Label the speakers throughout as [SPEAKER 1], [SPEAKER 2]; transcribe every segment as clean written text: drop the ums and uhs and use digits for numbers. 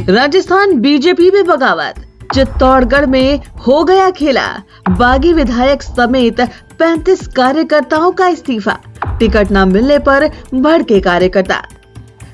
[SPEAKER 1] Rajasthan BJP में बगावत, चित्तौड़गढ़ में हो गया खेला। बागी विधायक समेत 35 कार्यकर्ताओं का इस्तीफा, टिकट न मिलने पर भड़के कार्यकर्ता।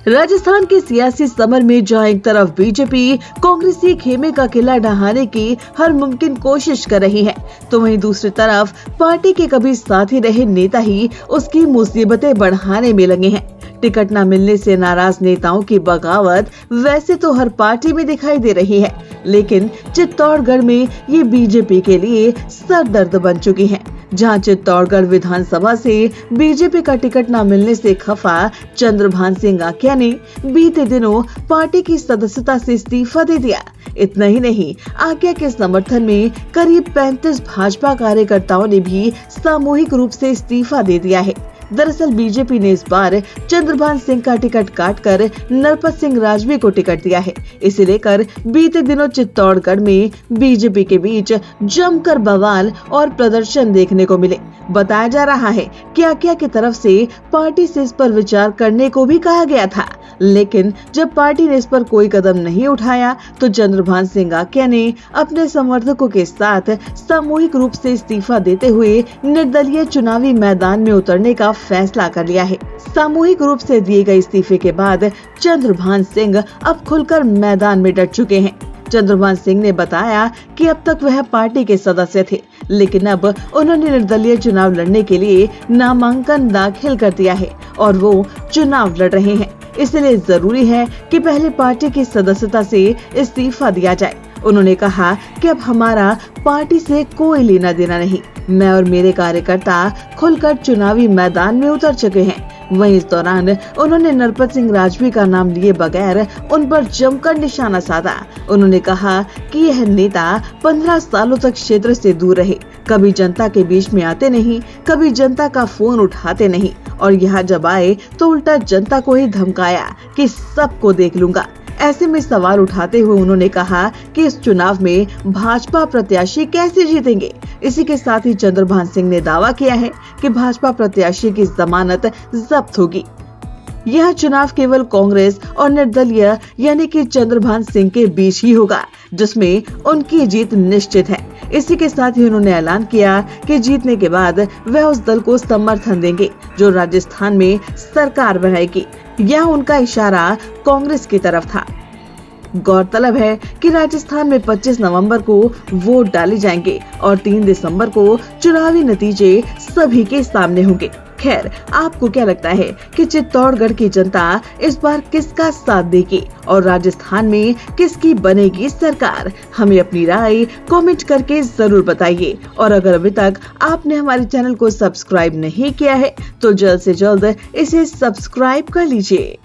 [SPEAKER 1] राजस्थान के सियासी समर में जहां एक तरफ बीजेपी कांग्रेसी खेमे का किला ढहाने की हर मुमकिन कोशिश कर रही है, तो वहीं दूसरी तरफ पार्टी के कभी साथी रहे नेता ही उसकी मुसीबतें बढ़ाने में लगे हैं। टिकट न मिलने से नाराज नेताओं की बगावत वैसे तो हर पार्टी में दिखाई दे रही है, लेकिन चित्तौड़गढ़ में ये बीजेपी के लिए सरदर्द बन चुकी है। जहां चित्तौड़गढ़ विधानसभा से बीजेपी का टिकट न मिलने से खफा चंद्रभान सिंह आकिया ने बीते दिनों पार्टी की सदस्यता से इस्तीफा दे दिया। इतना ही नहीं, आकिया के समर्थन में करीब 35 भाजपा कार्यकर्ताओं ने भी सामूहिक रूप से इस्तीफा दे दिया है। दरअसल बीजेपी ने इस बार चंद्रभान सिंह का टिकट काटकर नरपत सिंह राजवी को टिकट दिया है। इसे लेकर बीते दिनों चित्तौड़गढ़ में बीजेपी के बीच जमकर बवाल और प्रदर्शन देखने को मिले। बताया जा रहा है कि आकिया की तरफ से पार्टी से इस पर विचार करने को भी कहा गया था, लेकिन जब पार्टी ने इस पर कोई कदम नहीं उठाया तो चंद्रभान सिंह आकिया ने अपने समर्थकों के साथ सामूहिक रूप से इस्तीफा देते हुए निर्दलीय चुनावी मैदान में उतरने का फैसला कर लिया है। सामूहिक रूप से दिए गए इस्तीफे के बाद चंद्रभान सिंह अब खुलकर मैदान में डट चुके हैं। चंद्रभान सिंह ने बताया कि अब तक वह पार्टी के सदस्य थे, लेकिन अब उन्होंने निर्दलीय चुनाव लड़ने के लिए नामांकन दाखिल कर दिया है और वो चुनाव लड़ रहे हैं। इसलिए जरूरी है कि पहले पार्टी की सदस्यता से इस्तीफा दिया जाए। उन्होंने कहा कि अब हमारा पार्टी से कोई लेना देना नहीं, मैं और मेरे कार्यकर्ता खुलकर चुनावी मैदान में उतर चुके हैं। वहीं इस दौरान उन्होंने नरपत सिंह राजवी का नाम लिए बगैर उन पर जमकर निशाना साधा। उन्होंने कहा कि यह नेता 15 सालों तक क्षेत्र से दूर रहे, कभी जनता के बीच में आते नहीं, कभी जनता का फोन उठाते नहीं, और यहाँ जब आए तो उल्टा जनता को ही धमकाया कि सबको देख लूंगा। ऐसे में सवाल उठाते हुए उन्होंने कहा कि इस चुनाव में भाजपा प्रत्याशी कैसे जीतेंगे। इसी के साथ ही चंद्रभान सिंह ने दावा किया है कि भाजपा प्रत्याशी की जमानत जब्त होगी। यह चुनाव केवल कांग्रेस और निर्दलीय यानी कि चंद्रभान सिंह के बीच ही होगा, जिसमें उनकी जीत निश्चित है। इसी के साथ ही उन्होंने ऐलान किया कि जीतने के बाद वह उस दल को समर्थन देंगे जो राजस्थान में सरकार बनाएगी। यह उनका इशारा कांग्रेस की तरफ था। गौरतलब है कि राजस्थान में 25 नवंबर को वोट डाले जाएंगे और 3 दिसंबर को चुनावी नतीजे सभी के सामने होंगे। खैर, आपको क्या लगता है कि चित्तौड़गढ़ की जनता इस बार किसका साथ देगी और राजस्थान में किसकी बनेगी सरकार? हमें अपनी राय कमेंट करके जरूर बताइए। और अगर अभी तक आपने हमारे चैनल को सब्सक्राइब नहीं किया है तो जल्द से जल्द इसे सब्सक्राइब कर लीजिए।